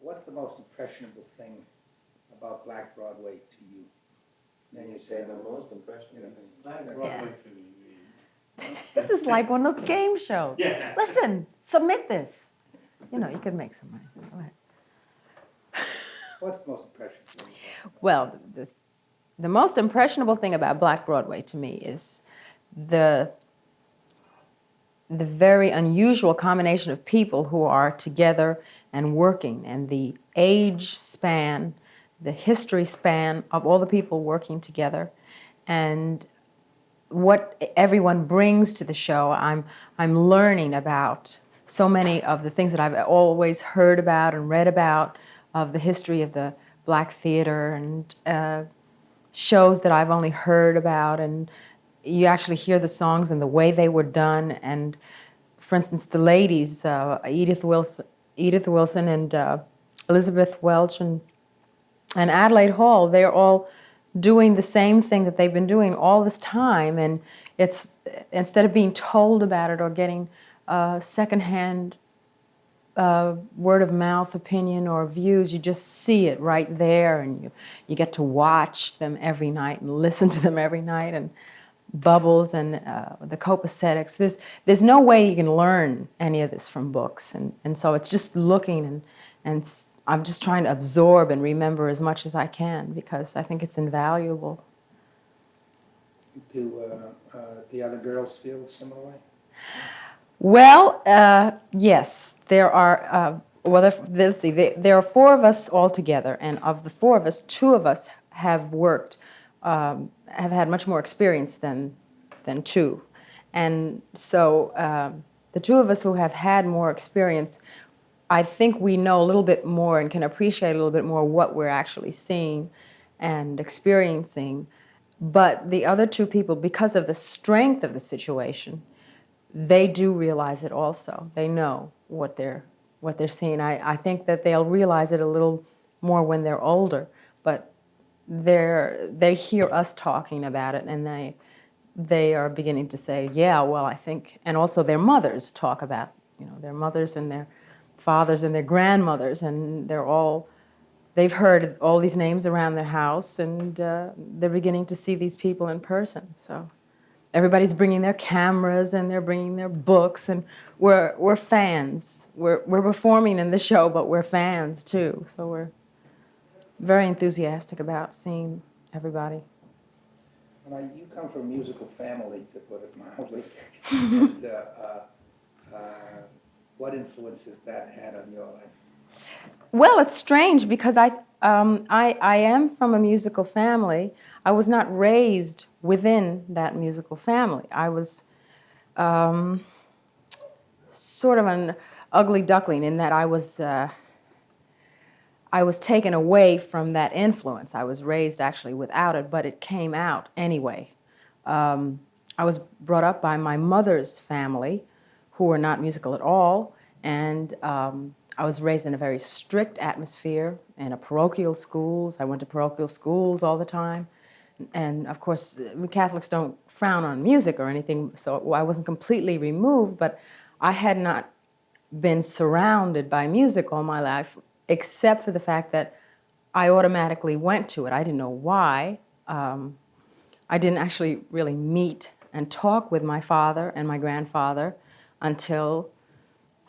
what's the most impressionable thing about Black Broadway to you? Then you say The most impressionable thing. Black Broadway to me. This is like one of those game shows. Yeah. Listen, submit this. You know, you could make some money. Go ahead. What's the most impressionable thing? Well, the most impressionable thing about Black Broadway to me is the very unusual combination of people who are together and working, and the age span, the history span of all the people working together, and what everyone brings to the show. I'm learning about so many of the things that I've always heard about and read about of the history of the Black theater, and shows that I've only heard about, and you actually hear the songs and the way they were done. And for instance, the ladies, Edith Wilson and Elizabeth Welch and Adelaide Hall, they're all doing the same thing that they've been doing all this time. And it's, instead of being told about it or getting secondhand word of mouth opinion or views, you just see it right there, and you get to watch them every night and listen to them every night. And Bubbles and the copacetics. There's no way you can learn any of this from books, and so it's just looking, and I'm just trying to absorb and remember as much as I can, because I think it's invaluable. Do the other girls feel the similar way? Well, yes, there are. Let's see. There are four of us all together, and of the four of us, two of us have worked. Have had much more experience than two. And so the two of us who have had more experience, I think we know a little bit more and can appreciate a little bit more what we're actually seeing and experiencing. But the other two people, because of the strength of the situation, they do realize it also. They know what they're seeing. I think that they'll realize it a little more when they're older, but they hear us talking about it, and they are beginning to say, yeah, well, I think, and also their mothers talk about, their mothers and their fathers and their grandmothers, and they've heard all these names around their house, and they're beginning to see these people in person. So everybody's bringing their cameras, and they're bringing their books, and we're fans. We're performing in the show, but we're fans too. So we're very enthusiastic about seeing everybody. Now, you come from a musical family, to put it mildly. And, what influence has that had on your life? Well, it's strange because I am from a musical family. I was not raised within that musical family. I was sort of an ugly duckling in that I was taken away from that influence. I was raised actually without it, but it came out anyway. I was brought up by my mother's family, who were not musical at all, and I was raised in a very strict atmosphere in a parochial schools. I went to parochial schools all the time, and of course, we Catholics don't frown on music or anything, so I wasn't completely removed, but I had not been surrounded by music all my life, except for the fact that I automatically went to it. I didn't know why. I didn't actually really meet and talk with my father and my grandfather until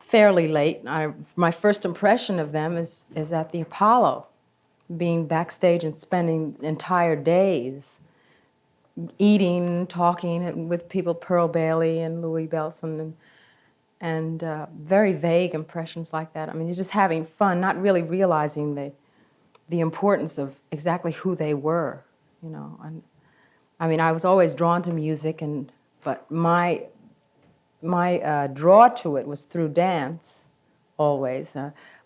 fairly late. My first impression of them is at the Apollo, being backstage and spending entire days eating, talking with people, Pearl Bailey and Louis Bellson, and very vague impressions like that. I mean, you're just having fun, not really realizing the importance of exactly who they were, And, I mean, I was always drawn to music, but my draw to it was through dance, always.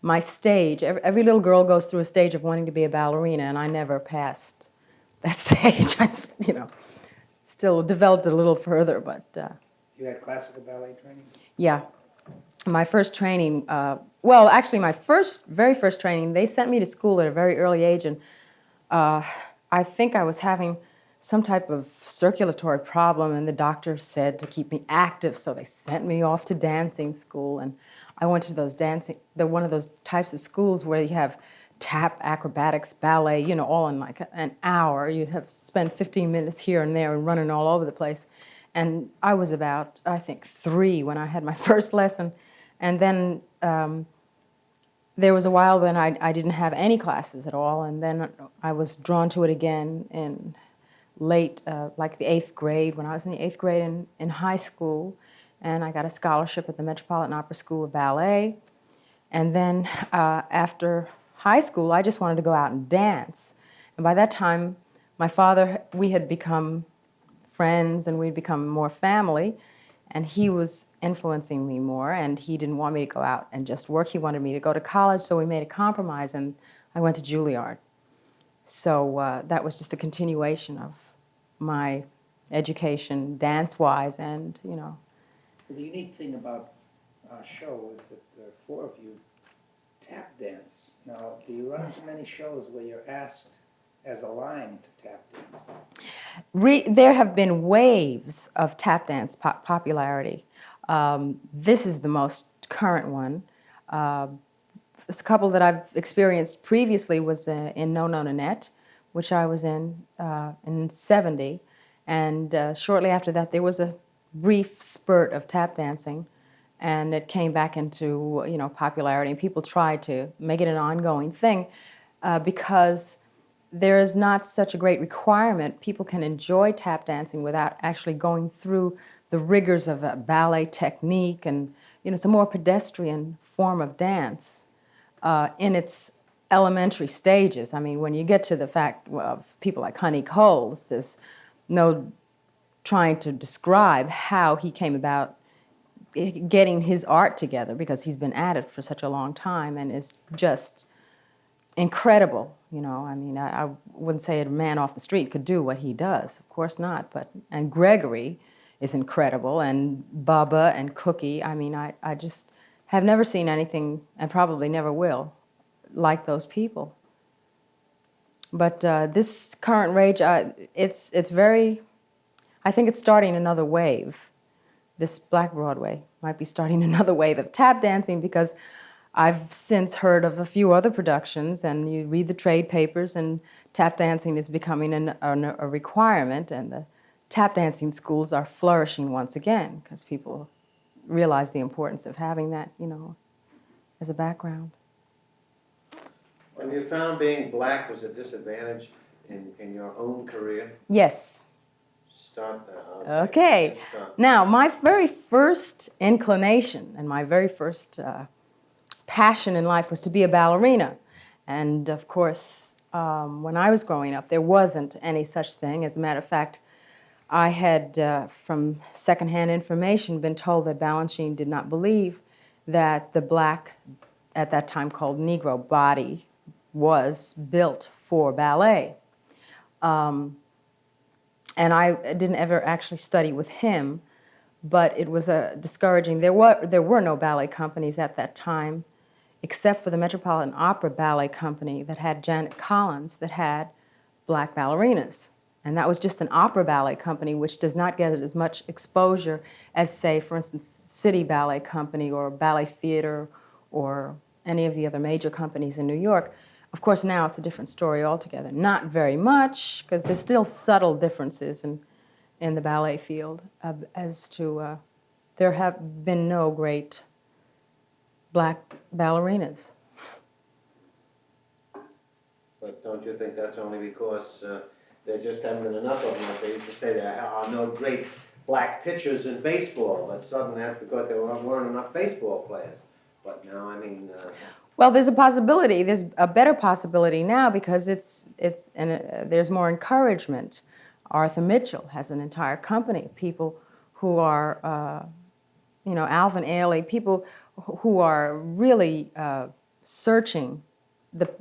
My stage, every little girl goes through a stage of wanting to be a ballerina, and I never passed that stage. I, still developed it a little further, but... You had classical ballet training? Yeah. My first training, well, actually my very first training, they sent me to school at a very early age, and I think I was having some type of circulatory problem, and the doctor said to keep me active, so they sent me off to dancing school, and I went to those one of those types of schools where you have tap, acrobatics, ballet, you know, all in like an hour. You have spent 15 minutes here and there and running all over the place. And I was about, I think, 3 when I had my first lesson. And then there was a while when I didn't have any classes at all. And then I was drawn to it again in late, like the 8th grade, when I was in the 8th grade in high school. And I got a scholarship at the Metropolitan Opera School of Ballet. And then after high school, I just wanted to go out and dance. And by that time, my father, we had become friends and we'd become more family. And he was influencing me more, and he didn't want me to go out and just work. He wanted me to go to college, so we made a compromise, and I went to Juilliard. So that was just a continuation of my education, dance-wise, and, you know. The unique thing about our show is that there are 4 of you tap dance. Now, do you run into many shows where you're asked as a line to tap dance? There have been waves of tap dance popularity. This is the most current one. A couple that I've experienced previously was in No No Nanette, which I was in 70. And shortly after that, there was a brief spurt of tap dancing, and it came back into, you know, popularity. And people tried to make it an ongoing thing because there is not such a great requirement. People can enjoy tap dancing without actually going through the rigors of a ballet technique, and, you know, it's a more pedestrian form of dance in its elementary stages. I mean, when you get to the fact of people like Honey Coles, there's no trying to describe how he came about getting his art together, because he's been at it for such a long time and is just incredible. You know, I mean, I wouldn't say a man off the street could do what he does. Of course not. And Gregory is incredible, and Bubba and Cookie. I mean, I just have never seen anything, and probably never will, like those people. But this current rage, it's very, I think it's starting another wave. This Black Broadway might be starting another wave of tap dancing, because I've since heard of a few other productions, and you read the trade papers, and tap dancing is becoming a requirement, and the tap dancing schools are flourishing once again, because people realize the importance of having that, you know, as a background. When you found being black was a disadvantage in your own career? Yes. Start that. Okay. Now, my very first inclination and my very first passion in life was to be a ballerina. And of course, when I was growing up, there wasn't any such thing. As a matter of fact, I had, from secondhand information, been told that Balanchine did not believe that the black, at that time called Negro, body was built for ballet. And I didn't ever actually study with him, but it was discouraging. There were no ballet companies at that time, except for the Metropolitan Opera Ballet Company that had Janet Collins, that had black ballerinas. And that was just an opera ballet company, which does not get as much exposure as, say, for instance, City Ballet Company or Ballet Theater or any of the other major companies in New York. Of course, now it's a different story altogether. Not very much, because there's still subtle differences in the ballet field as to there have been no great black ballerinas. But don't you think that's only because there just haven't been enough of them? They used to say there are no great black pitchers in baseball, but suddenly that's because there weren't enough baseball players. But now, I mean... Well, there's a possibility. There's a better possibility now, because there's more encouragement. Arthur Mitchell has an entire company of people who are, you know, Alvin Ailey, people who are really searching,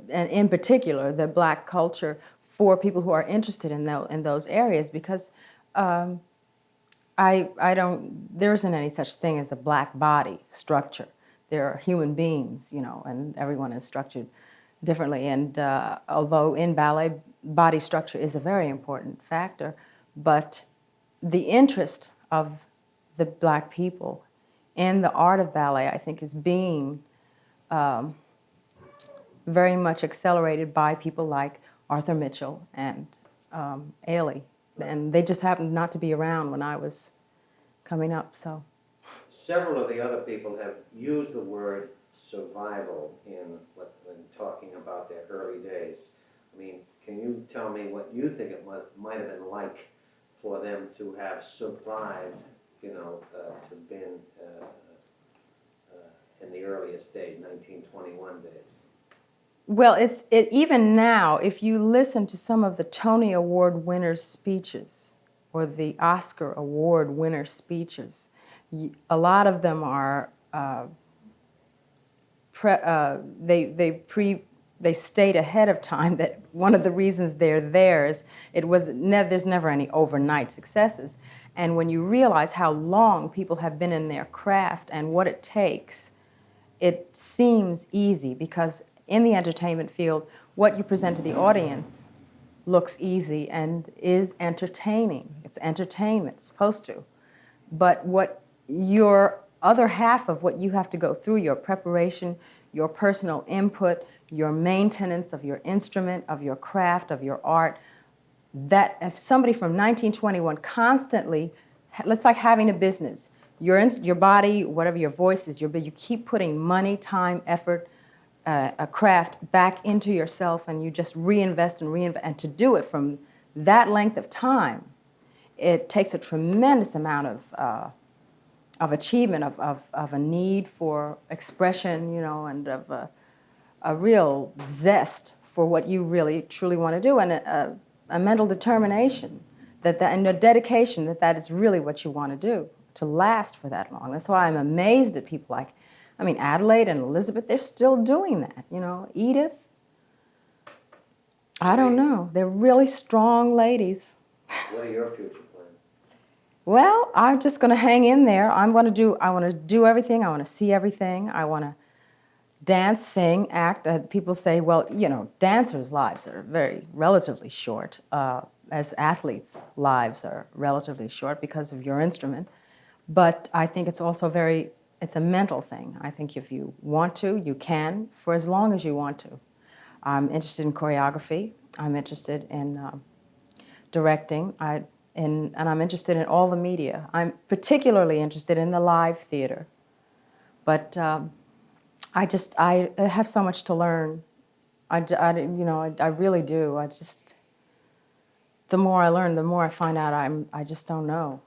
and in particular, the black culture for people who are interested in those areas, because there isn't any such thing as a black body structure. There are human beings, you know, and everyone is structured differently. And although in ballet, body structure is a very important factor, but the interest of the black people in the art of ballet, I think, is being very much accelerated by people like Arthur Mitchell and Ailey. And they just happened not to be around when I was coming up, so. Several of the other people have used the word survival in talking about their early days. I mean, can you tell me what you think it might have been like for them to have survived, to been in the earliest days, 1921 days? Well, even now, if you listen to some of the Tony Award winners' speeches or the Oscar Award winner speeches, a lot of them are they state ahead of time that one of the reasons they're there is there's never any overnight successes, and when you realize how long people have been in their craft and what it takes, it seems easy because in the entertainment field, what you present to the audience looks easy and is entertaining. It's entertainment, it's supposed to. But what your other half of what you have to go through, your preparation, your personal input, your maintenance of your instrument, of your craft, of your art, that if somebody from 1921 constantly, it's like having a business. Your body, whatever your voice is, you keep putting money, time, effort, a craft back into yourself, and you just reinvest and reinvest. And to do it from that length of time, it takes a tremendous amount of achievement, of a need for expression, and of a real zest for what you really truly want to do, and a mental determination and a dedication that is really what you want to do, to last for that long. That's why I'm amazed at people like, Adelaide and Elizabeth, they're still doing that, Edith, I don't know. They're really strong ladies. What are your future plans? Well, I'm just going to hang in there. I want to do everything. I want to see everything. I want to dance, sing, act. People say, well, dancers' lives are relatively short, as athletes' lives are relatively short because of your instrument. But I think it's also it's a mental thing. I think if you want to, you can, for as long as you want to. I'm interested in choreography. I'm interested in directing. And I'm interested in all the media. I'm particularly interested in the live theater. But I have so much to learn. I really do. The more I learn, the more I find out I just don't know,